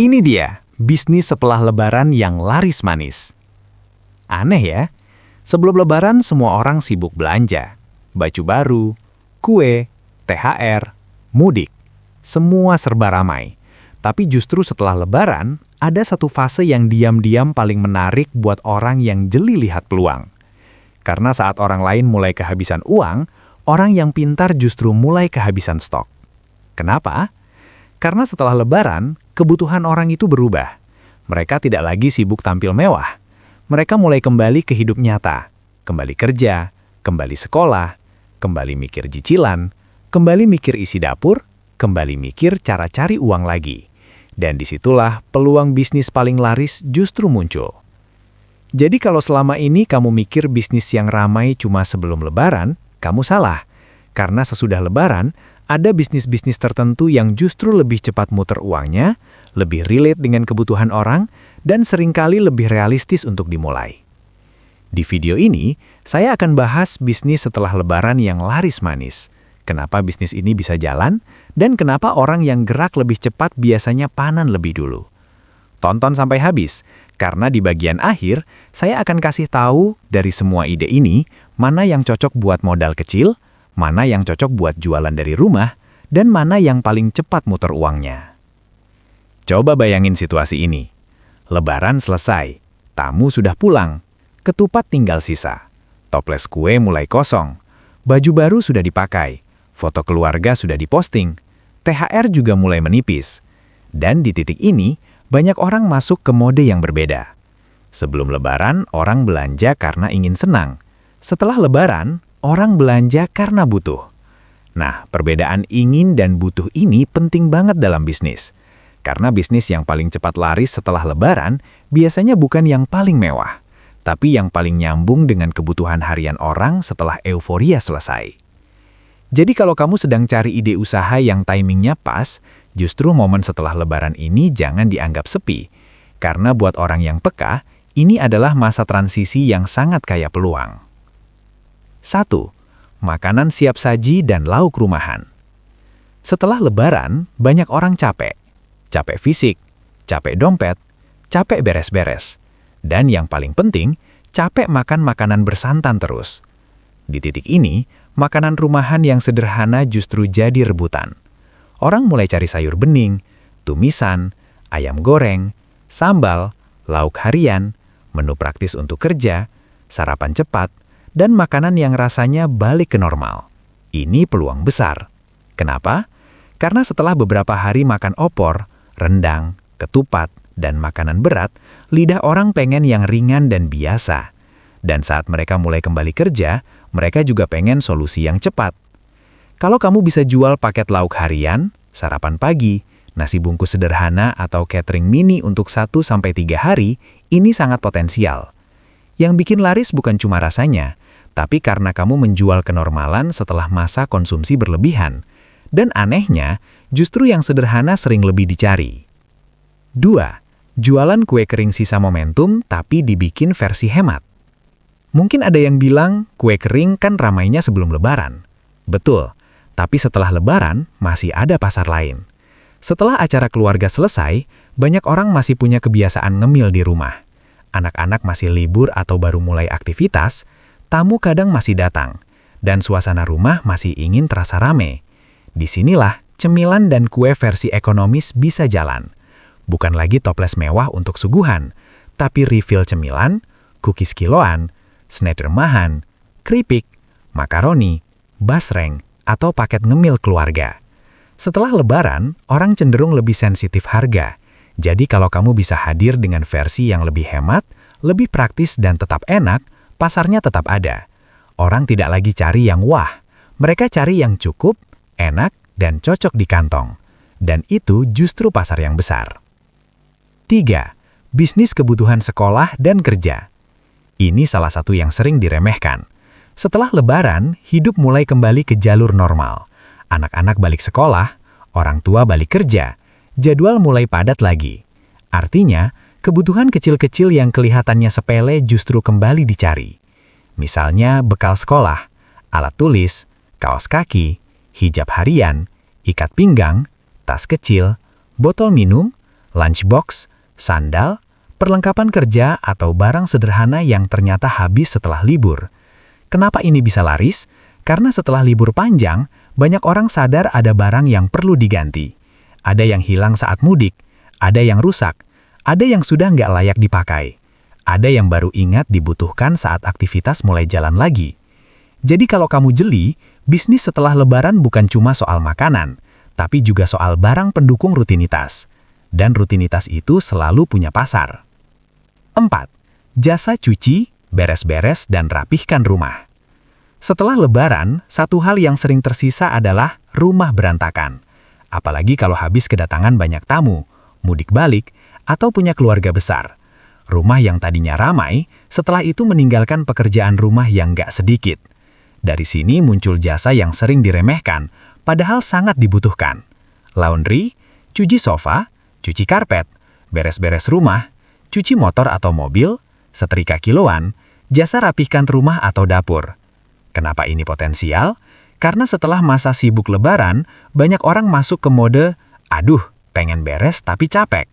Ini dia, bisnis setelah Lebaran yang laris manis. Aneh ya, sebelum Lebaran semua orang sibuk belanja. Baju baru, kue, THR, mudik. Semua serba ramai. Tapi justru setelah Lebaran, ada satu fase yang diam-diam paling menarik buat orang yang jeli lihat peluang. Karena saat orang lain mulai kehabisan uang, orang yang pintar justru mulai kehabisan stok. Kenapa? Karena setelah Lebaran, kebutuhan orang itu berubah. Mereka tidak lagi sibuk tampil mewah. Mereka mulai kembali ke hidup nyata, kembali kerja, kembali sekolah, kembali mikir cicilan, kembali mikir isi dapur, kembali mikir cara cari uang lagi. Dan disitulah peluang bisnis paling laris justru muncul. Jadi kalau selama ini kamu mikir bisnis yang ramai cuma sebelum Lebaran, kamu salah. Karena sesudah Lebaran, ada bisnis-bisnis tertentu yang justru lebih cepat muter uangnya, lebih relate dengan kebutuhan orang, dan seringkali lebih realistis untuk dimulai. Di video ini, saya akan bahas bisnis setelah Lebaran yang laris manis. Kenapa bisnis ini bisa jalan, dan kenapa orang yang gerak lebih cepat biasanya panen lebih dulu. Tonton sampai habis, karena di bagian akhir, saya akan kasih tahu dari semua ide ini, mana yang cocok buat modal kecil, mana yang cocok buat jualan dari rumah, dan mana yang paling cepat muter uangnya. Coba bayangin situasi ini. Lebaran selesai, tamu sudah pulang, ketupat tinggal sisa, toples kue mulai kosong, baju baru sudah dipakai, foto keluarga sudah diposting, THR juga mulai menipis. Dan di titik ini, banyak orang masuk ke mode yang berbeda. Sebelum Lebaran, orang belanja karena ingin senang. Setelah Lebaran, orang belanja karena butuh. Nah, perbedaan ingin dan butuh ini penting banget dalam bisnis. Karena bisnis yang paling cepat laris setelah Lebaran biasanya bukan yang paling mewah, tapi yang paling nyambung dengan kebutuhan harian orang setelah euforia selesai. Jadi kalau kamu sedang cari ide usaha yang timingnya pas, justru momen setelah Lebaran ini jangan dianggap sepi. Karena buat orang yang peka, ini adalah masa transisi yang sangat kaya peluang. 1. Makanan siap saji dan lauk rumahan. Setelah Lebaran, banyak orang capek. Capek fisik, capek dompet, capek beres-beres. Dan yang paling penting, capek makan makanan bersantan terus. Di titik ini, makanan rumahan yang sederhana justru jadi rebutan. Orang mulai cari sayur bening, tumisan, ayam goreng, sambal, lauk harian, menu praktis untuk kerja, sarapan cepat, dan makanan yang rasanya balik ke normal. Ini peluang besar. Kenapa? Karena setelah beberapa hari makan opor, rendang, ketupat, dan makanan berat, lidah orang pengen yang ringan dan biasa. Dan saat mereka mulai kembali kerja, mereka juga pengen solusi yang cepat. Kalau kamu bisa jual paket lauk harian, sarapan pagi, nasi bungkus sederhana atau catering mini untuk 1-3 hari, ini sangat potensial. Yang bikin laris bukan cuma rasanya, tapi karena kamu menjual kenormalan setelah masa konsumsi berlebihan. Dan anehnya, justru yang sederhana sering lebih dicari. 2. Jualan kue kering sisa momentum tapi dibikin versi hemat. Mungkin ada yang bilang kue kering kan ramainya sebelum Lebaran. Betul, tapi setelah Lebaran masih ada pasar lain. Setelah acara keluarga selesai, banyak orang masih punya kebiasaan ngemil di rumah. Anak-anak masih libur atau baru mulai aktivitas, tamu kadang masih datang, dan suasana rumah masih ingin terasa rame. Disinilah cemilan dan kue versi ekonomis bisa jalan. Bukan lagi toples mewah untuk suguhan, tapi refill cemilan, cookies kiloan, snack remahan, keripik, makaroni, basreng, atau paket ngemil keluarga. Setelah Lebaran, orang cenderung lebih sensitif harga. Jadi kalau kamu bisa hadir dengan versi yang lebih hemat, lebih praktis dan tetap enak, pasarnya tetap ada. Orang tidak lagi cari yang wah, mereka cari yang cukup, enak, dan cocok di kantong. Dan itu justru pasar yang besar. 3. Bisnis kebutuhan sekolah dan kerja. Ini salah satu yang sering diremehkan. Setelah Lebaran, hidup mulai kembali ke jalur normal. Anak-anak balik sekolah, orang tua balik kerja, jadwal mulai padat lagi. Artinya, kebutuhan kecil-kecil yang kelihatannya sepele justru kembali dicari. Misalnya bekal sekolah, alat tulis, kaos kaki, hijab harian, ikat pinggang, tas kecil, botol minum, lunchbox, sandal, perlengkapan kerja atau barang sederhana yang ternyata habis setelah libur. Kenapa ini bisa laris? Karena setelah libur panjang, banyak orang sadar ada barang yang perlu diganti. Ada yang hilang saat mudik, ada yang rusak, ada yang sudah nggak layak dipakai. Ada yang baru ingat dibutuhkan saat aktivitas mulai jalan lagi. Jadi kalau kamu jeli, bisnis setelah lebaran bukan cuma soal makanan, tapi juga soal barang pendukung rutinitas. Dan rutinitas itu selalu punya pasar. 4. Jasa cuci, beres-beres, dan rapihkan rumah. Setelah lebaran, satu hal yang sering tersisa adalah rumah berantakan. Apalagi kalau habis kedatangan banyak tamu, mudik balik, atau punya keluarga besar. Rumah yang tadinya ramai, setelah itu meninggalkan pekerjaan rumah yang nggak sedikit. Dari sini muncul jasa yang sering diremehkan, padahal sangat dibutuhkan. Laundry, cuci sofa, cuci karpet, beres-beres rumah, cuci motor atau mobil, setrika kiloan, jasa rapihkan rumah atau dapur. Kenapa ini potensial? Karena setelah masa sibuk lebaran, banyak orang masuk ke mode, aduh, pengen beres tapi capek.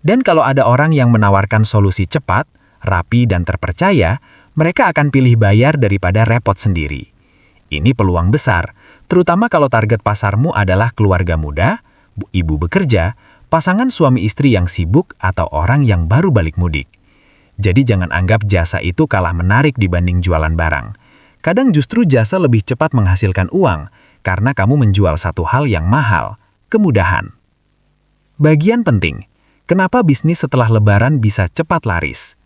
Dan kalau ada orang yang menawarkan solusi cepat, rapi dan terpercaya, mereka akan pilih bayar daripada repot sendiri. Ini peluang besar, terutama kalau target pasarmu adalah keluarga muda, ibu bekerja, pasangan suami istri yang sibuk, atau orang yang baru balik mudik. Jadi jangan anggap jasa itu kalah menarik dibanding jualan barang. Kadang justru jasa lebih cepat menghasilkan uang, karena kamu menjual satu hal yang mahal, kemudahan. Bagian penting, kenapa bisnis setelah lebaran bisa cepat laris?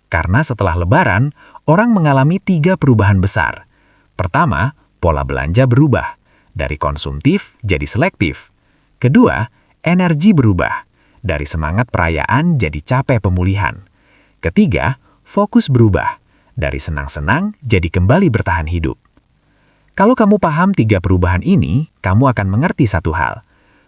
Karena setelah lebaran, orang mengalami 3 perubahan besar. Pertama, pola belanja berubah, dari konsumtif jadi selektif. Kedua, energi berubah, dari semangat perayaan jadi capek pemulihan. Ketiga, fokus berubah, dari senang-senang jadi kembali bertahan hidup. Kalau kamu paham 3 perubahan ini, kamu akan mengerti satu hal.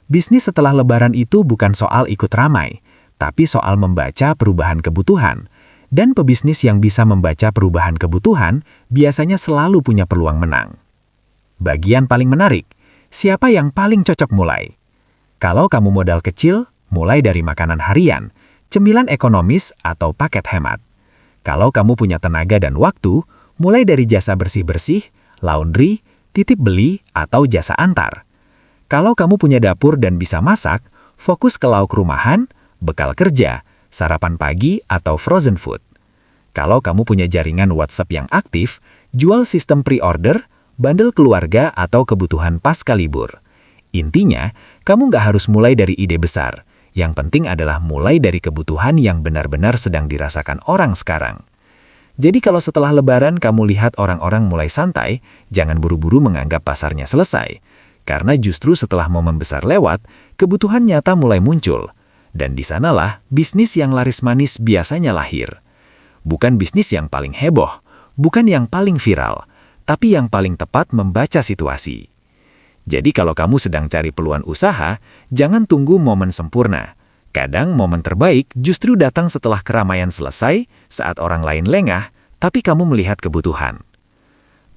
Bisnis setelah lebaran itu bukan soal ikut ramai, tapi soal membaca perubahan kebutuhan. Dan pebisnis yang bisa membaca perubahan kebutuhan biasanya selalu punya peluang menang. Bagian paling menarik, siapa yang paling cocok mulai? Kalau kamu modal kecil, mulai dari makanan harian, cemilan ekonomis, atau paket hemat. Kalau kamu punya tenaga dan waktu, mulai dari jasa bersih-bersih, laundry, titip beli, atau jasa antar. Kalau kamu punya dapur dan bisa masak, fokus ke lauk rumahan, bekal kerja, sarapan pagi, atau frozen food. Kalau kamu punya jaringan WhatsApp yang aktif, jual sistem pre-order, bundle keluarga, atau kebutuhan pasca libur. Intinya, kamu nggak harus mulai dari ide besar. Yang penting adalah mulai dari kebutuhan yang benar-benar sedang dirasakan orang sekarang. Jadi kalau setelah lebaran kamu lihat orang-orang mulai santai, jangan buru-buru menganggap pasarnya selesai. Karena justru setelah momen besar lewat, kebutuhan nyata mulai muncul. Dan di sanalah bisnis yang laris manis biasanya lahir. Bukan bisnis yang paling heboh, bukan yang paling viral, tapi yang paling tepat membaca situasi. Jadi kalau kamu sedang cari peluang usaha, jangan tunggu momen sempurna. Kadang momen terbaik justru datang setelah keramaian selesai, saat orang lain lengah, tapi kamu melihat kebutuhan.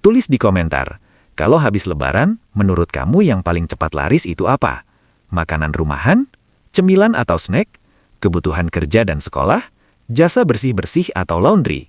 Tulis di komentar, kalau habis lebaran, menurut kamu yang paling cepat laris itu apa? Makanan rumahan? Cemilan atau snack, kebutuhan kerja dan sekolah, jasa bersih-bersih atau laundry.